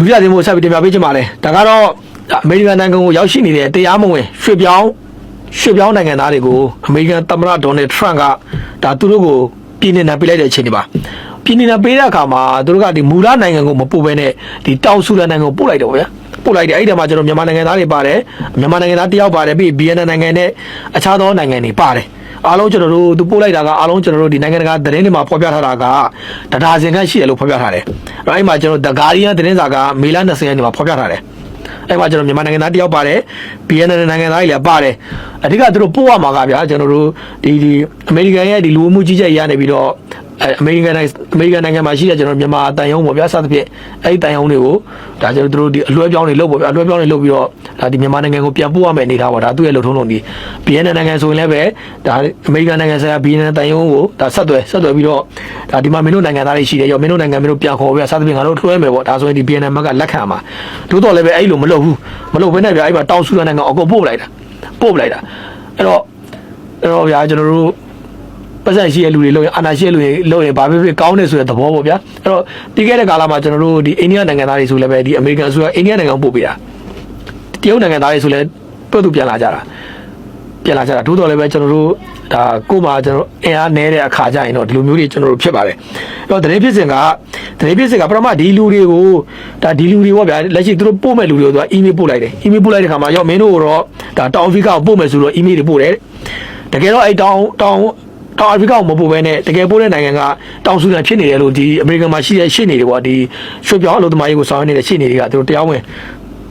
ဒုတိယတင်ဖို့ဆက်ပြီးတင်ပြပေးချင်ပါလေဒါကတော့အမေရိကန်နိုင်ငံကိုရောက်ရှိနေတဲ့တရားမဝင်ရွှေ့ပြောင်းနိုင်ငံသားတွေကိုအမေရိကန်သမ္မတဒေါ်နယ်ထရန့်ကဒါသူတို့ကိုပြည်နှင်ပေးလိုက်တဲ့အချိန်ဒီပါပြည်နှင်ပေးတဲ့အခါမှာသူတို့ကဒီမူလနိုင်ငံကိုမပို့ဘဲနဲ့ဒီတောင်ဆူဒန်နိုင်ငံကိုပို့လိုက်တယ်ဗျာပို့လိုက်တယ်အဲ့ဒီမှာကျွန်တော်မြန်မာနိုင်ငံသားတွေပါတယ်မြန်မာနိုင်ငံသားတယောက်ပါတယ်ပြီး BNN နိုင်ငံနဲ့အခြားသောနိုင်ငံတွေပါတယ်အားလုံးကျွန်တော်တို့သူပို့လိုက်တာကအားလုံးကျွန်တော်တို့ဒီနိုင်ငံတကာသတင်းတွေမှာဖော်ပြထားတာကဒါဇင်ခန့်ရှိတယ်လို့ဖော်ပြထားတယ်အဲ့မှာကျွန်တော် The Guardian သတင်းစာကမေလ20ရက်နေ့မှာဖော်ပြထားတယ်အဲ့မှာကျွန်တော်မြန်မာနိုင်ငံသားတယောက်ပါတယ် BNN နိုင်ငံသားတွေလည်းပါတယ်အဓိကသူတို့ပို့ရမှာကဗျာကျွန်တော်တို့ဒီအမေရိကန်ရဲ့ဒီလူမှုကြီးကြပ်ရေးရနေပြီးတော့အမေရိကန်နိုင်ငံမှာရှိတဲ့ကျွန်တော်မြန်မာတန်ယုံပေါ့ဗျာစသဖြင့်အဲ့ဒီတန်ယုံတွေကိုဒါကျွန်တော်တို့ဒီအလွှဲပြောင်းတွေလုပ်ပေါ့ဗျာအလွှဲပြောင်းတွေလုပ်ပြီးတော့ဒါဒီမြန်မာနိုင်ငံကိုပြန်ပို့ရမယ်အနေထားပေါ့ဒါသူ့ရဲ့လှုပ်ထုံးလုံးဒီ BNN နိုင်ငံဆိုရင်လည်းပဲဒါအမေရိကန်နိုင်ငံဆိုင်ရာ BNN တန်ယုံကိုဒါဆက်သွယ်ပြီးတော့ဒါဒီမှာမင်းတို့နိုင်ငံသားတွေရှိတယ်ရောမင်းတို့နိုင်ငံမင်းတို့ပြန်ခေါ်ဗျာစသဖြင့်ငါတို့လွှဲမယ်ပေါ့ဒါဆိုရင်ဒီ BNN ကလက်ခံမှာသို့တော်လည်းပဲအဲ့လိုမလုပ်ဘဲနဲ့ဗျာအဲ့မှာတောင်ဆူဒန်နိုင်ငံအကုန်ပို့လိုက်တာအဲ့တော့ဗျာကျွန်တော်တို့ပတ်စံရှိတဲ့လူတွေလို့အာဏာရှိတဲ့လူတွေလို့ရင်ဘာဖြစ်ကောင်းတယ်ဆိုတဲ့သဘောပေါ့ဗျာအဲ့တော့ပြီးခဲ့တဲ့ကာလမှာကျွန်တော်တို့ဒီအိန္ဒိယနိုင်ငံသားတွေဆိုလည်းပဲဒီအမေရိကန်အစိုးရအိန္ဒိယနိုင်ငံကိုပို့ပေးတာတရုတ်နိုင်ငံသားတွေဆိုလည်းပတ်သူပြန်လာကြတာထို့တော်လည်းပဲကျွန်တော်တို့ဒါကို့မှာကျွန်တော်အင်အားနည်းတဲ့အခါကျရင်တော့ဒီလိုမျိုးတွေကျွန်တော်တို့ဖြစ်ပါတယ်အဲ့တော့သတင်းဖြစ်စဉ်ကပထမဒီလူတွေကိုဒါဒီလူတွေပေါ့ဗျာလက်ရှိသူတို့ပို့မဲ့လူတွေကိုသူကအီးမေးလ်ပို့လိုက်တယ်ခါမှာရောမင်းတို့တော့ဒါတောင်အာဖရိကကိုပို့မယ်ဆိုတော့အီးမေးလ်တွေပို့တယ်တကယ်တော့အဲ့တောင်အာဖရိကကိုမပို့ဘဲနဲ့တကယ်ပို့တဲ့နိုင်ငံကတောင်ဆူဒန်ဖြစ်နေတယ်လို့ဒီအမေရိကန်မှာရှိတဲ့ရှေ့နေတွေပေါ့ဒီရွှေပြောင်းအလုပ်သမားရေးကိုဆောင်ရွက်နေတဲ့ရှေ့နေတွေကသူတို့တရားဝင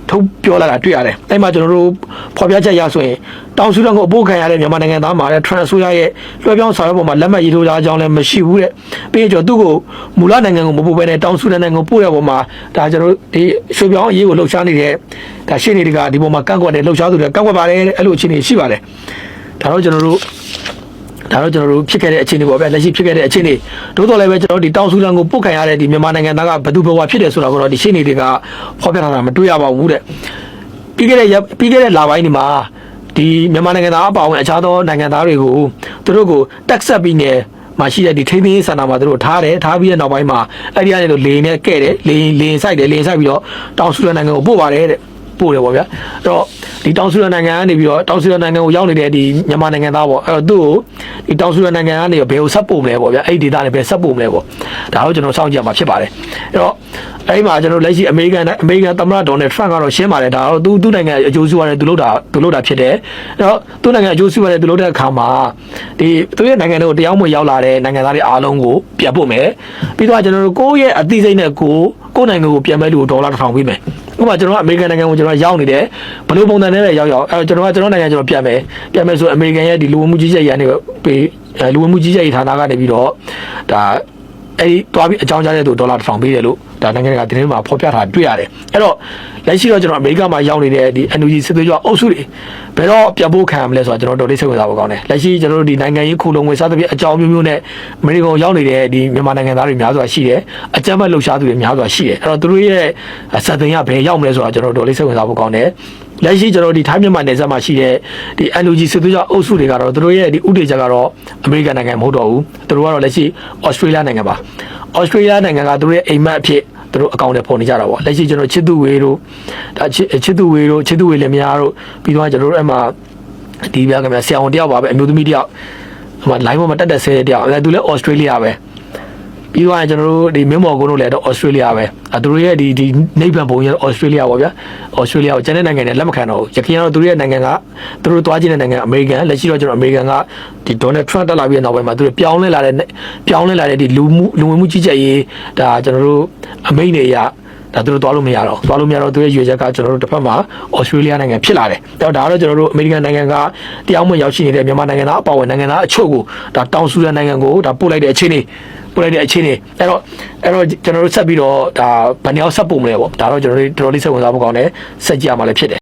်ထုတ်ပြောလာတာတွေ့ရတယ်။အဲ့မှာကျွန်တော်တို့ဖော်ပြချက်ရဆိုရင်တောင်ဆူဒန်ကိုအပို့ခံရတဲ့မြန်မာနိုင်ငံသားမှာလည်း Transfer ရဲ့လွှဲပြောင်းဆောင်ရွက်ပုံမှာလက်မှတ်ရေးထိုးထားကြောင်းလည်းမရှိဘူးတဲ့။ပြီးရင်ကျွန်တော်သူ့ကိုမူလနိုင်ငံကိုမပို့ဘဲနဲ့တောင်ဆူဒန်နိုင်ငံကိုပို့ရပုံမှာဒါကျွန်တော်တို့ဒီရွှေပြောင်းအရေးကိုလှုပ်ရှားနေတဲ့ဒါရှေ့နေတွေကဒီပုံမှာကန့်ကွက်တယ်လှုပ်ရှားသူတွေကန့်ကွက်ပါတယ်အဲ့လိုအခြေအနေရှိပါတယ်။ဒါတော့ကျွန်တော်တို့ဖြစ်ခဲ့တဲ့အခြေအနေပေါ့ဗျာလက်ရှိဖြစ်ခဲ့တဲ့အခြေအနေတိုးတော်လည်းပဲကျွန်တော်ဒီတောင်ဆူဒန်ကိုပုတ်ခံရတဲ့ဒီမြန်မာနိုင်ငံသားကဘယ်သူဘဝဖြစ်တယ်ဆိုတာကိုတော့ဒီရှင်းနေတွေကဖော်ပြထားတာမတွေ့ရပါဘူးတဲ့ပြီးခဲ့တဲ့လပိုင်းဒီမှာဒီမြန်မာနိုင်ငံသားအပါအဝင်အခြားသောနိုင်ငံသားတွေကိုသူတို့ကိုတက်ဆက်ပြီးနေမှာရှိတဲ့ဒီထိန်းသိမ်းရေးစင်တာမှာသူတို့ထားပြီးတဲ့နောက်ပိုင်းမှာအဲ့ဒီကနေတော့လေနဲ့ကဲ့တယ်လေဆိုင်ပြီးတော့တောင်ဆူဒန်နိုင်ငံကိုပို့ပါတယ်တဲ့ပို့တယ်ပေါ့ဗျာအဲ့တော့ဒီတောင်ဆူဒန်နိုင်ငံကနေပြီးတော့တောင်ဆူဒန်နိုင်ငံကိုရောက်နေတဲ့ဒီမြန်မာနိုင်ငံသားပေါ့အဲ့တော့သူ့ကိုဒီတောင်ဆူဒန်နိုင်ငံကနေဘယ်ကိုဆက်ပို့မလဲပေါ့ဗျာအဲ့ဒီဒေသနဲ့ဘယ်ဆက်ပို့မလဲပေါ့ဒါတော့ကျွန်တော်စောင့်ကြည့်ရမှာဖြစ်ပါတယ်အဲ့တော့အဲ့မှာကျွန်တော်လက်ရှိအမေရိကန်သမ္မတဒေါ်နယ်ထရန့်ကတော့ရှင်းပါတယ်ဒါတော့သူ့နိုင်ငံအကျိုးစီးပွားနဲ့သူလုပ်တာဖြစ်တယ်အဲ့တော့သူ့နိုင်ငံအကျိုးစီးပွားနဲ့သူလုပ်တဲ့အခါမှာဒီသူရဲ့နိုင်ငံတွေကိုတရားမဝင်ရောက်လာတဲ့နိုင်ငံသားတွေအားလုံးကိုပြန်ပို့မယ်ပြီးတော့ကျွန်တော်တို့ကိုယ့်ရဲ့အသိစိတ်နဲ့ကိုနိုင်ငံကိုပြန်မဲ့လူဒေါ်လာ1000ပေးမယ်ဥပမာကျွန်တော်ကအမေရိကန်နိုင်ငံကိုကျွန်တော်ရောက်နေတယ်ဘယ်လိုပုံစံနဲ့လဲရောက်အဲကျွန်တော်နိုင်ငံကျွန်တော်ပြန်မယ်ဆိုအမေရိကန်ရဲ့ဒီလူဝင်မှုကြီးကြပ်ရေးကနေပေးလူဝင်မှုကြီးကြပ်ရေးဌာနကနေပြီးတော့ဒါအဲဒီတွားပြီးအကြောင်းကြားတဲ့သူဒေါ်လာ1000ပေးတယ်လို့ဒါနိုင်ငံကသတင်းမှာဖော်ပြထားတွေ့ရတယ်အဲ့တော့လက်ရှိတော့ကျွန်တော်အမေရိကန်မှာရောက်နေတဲ့ဒီ NUG စစ်သွေးကြွအုပ်စုတွေဘယ်တော့ပြန်ပို့ခံရမလဲဆိုတော့ကျွန်တော်တို့လေးစိတ်ဝင်စားဖို့ကောင်းတယ်လက်ရှိကျွန်တော်တို့ဒီနိုင်ငံရေးခုလုံငွေစသဖြင့်အကြောင်းမျိုးနဲ့အမေရိကန်ရောက်နေတဲ့ဒီမြန်မာနိုင်ငံသားတွေများစွာရှိတယ်အကြမ်းဖက်လှုပ်ရှားသူတွေများစွာရှိတယ်အဲ့တော့သူတို့ရဲ့စက်တင်ကဘယ်ရောက်မလဲဆိုတော့ကျွန်တော်တို့လေးစိတ်ဝင်စားဖို့ကောင်းတယ်လက်ရှိကျွန်တော်ဒီထိုင်းမြန်မာနယ်စပ်မှာရှိတဲ့ဒီ NUG စစ်သွေးကြွအုပ်စုတွေကတော့သူတို့ရဲ့ဒီဥဒေချက်ကတော့အမေရိကန်နိုင်ငံမဟုတ်တော့ဘူးသူတို့ကတော့လက်ရှိဩစတြေးလျနိုင်ငံပါဩစတြေးလျနိုင်ငံကသူတို့ရဲ့အိမ်မက်အဖြစ်သူတို့အကောင့်တွေပေါ်နေကြတာပေါ့လက်ရှိကျွန်တော်ချစ်သူဝေတို့ဒါချစ်သူဝေလည်းများတို့ပြီးတော့ကျွန်တော်တို့အဲ့မှာဒီပြကများဆရာဝန်တယောက်ပါပဲအမျိုးသမီးတယောက်ဟိုမှာ line ပေါ်မှာတက်ဆဲတယောက်အဲသူလည်းဩစတြေးလျပဲပြီးတော့ကျွန်တော်တို့ဒီမင်းမော်ကုန်းတို့လည်းတော့ဩစတြေးလျပဲသူတို့ရဲ့ဒီနေဗန်ဘုံရဲ့ဩစတြေးလျပေါ့ဗျာဩစတြေးလျကိုကျန်တဲ့နိုင်ငံတွေလက်မခံတော့ဘူးရခိုင်ကတော့သူတို့ရဲ့နိုင်ငံကသူတို့သွားခြင်းတဲ့နိုင်ငံအမေရိကန်လက်ရှိတော့ကျွန်တော်အမေရိကန်ကဒီဒေါ်နယ်ထရန့်တက်လာပြီးတဲ့နောက်ပိုင်းမှာသူတို့ပြောင်းလဲလာတဲ့ဒီလူဝင်မှုကြီးကြပ်ရေးဒါကျွန်တော်တို့အမိန့်တွေအရဒါသူတို့သွားလို့မရတော့သူရဲ့ရွေချက်ကကျွန်တော်တို့တစ်ဖက်မှာဩစတြေးလျနိုင်ငံဖြစ်လာတယ်ဒါတော့ကျွန်တော်တို့အမေရိကန်နိုင်ငံကတရားမဝင်ရောက်ရှိနေတဲ့မြန်မာနိုင်ငံသားအပါအဝင်နိုင်ငံသားအချို့ကိုဒါတောင်ဆူဒန်နိုင်ငံကိုဒါပို့လိုက်တဲ့အခြေအနေအဲ့တော့ကျွန်တော်တို့ဆက်ပြီးတော့ဒါဗန်ယောက်ဆက်ပုံမလဲပေါ့ဒါတော့ကျွန်တော်တို့တော်တော်လေးစိတ်ဝင်စားဖို့ကောင်းတယ်ဆက်ကြည့်ရမှာလည်းဖြစ်တယ်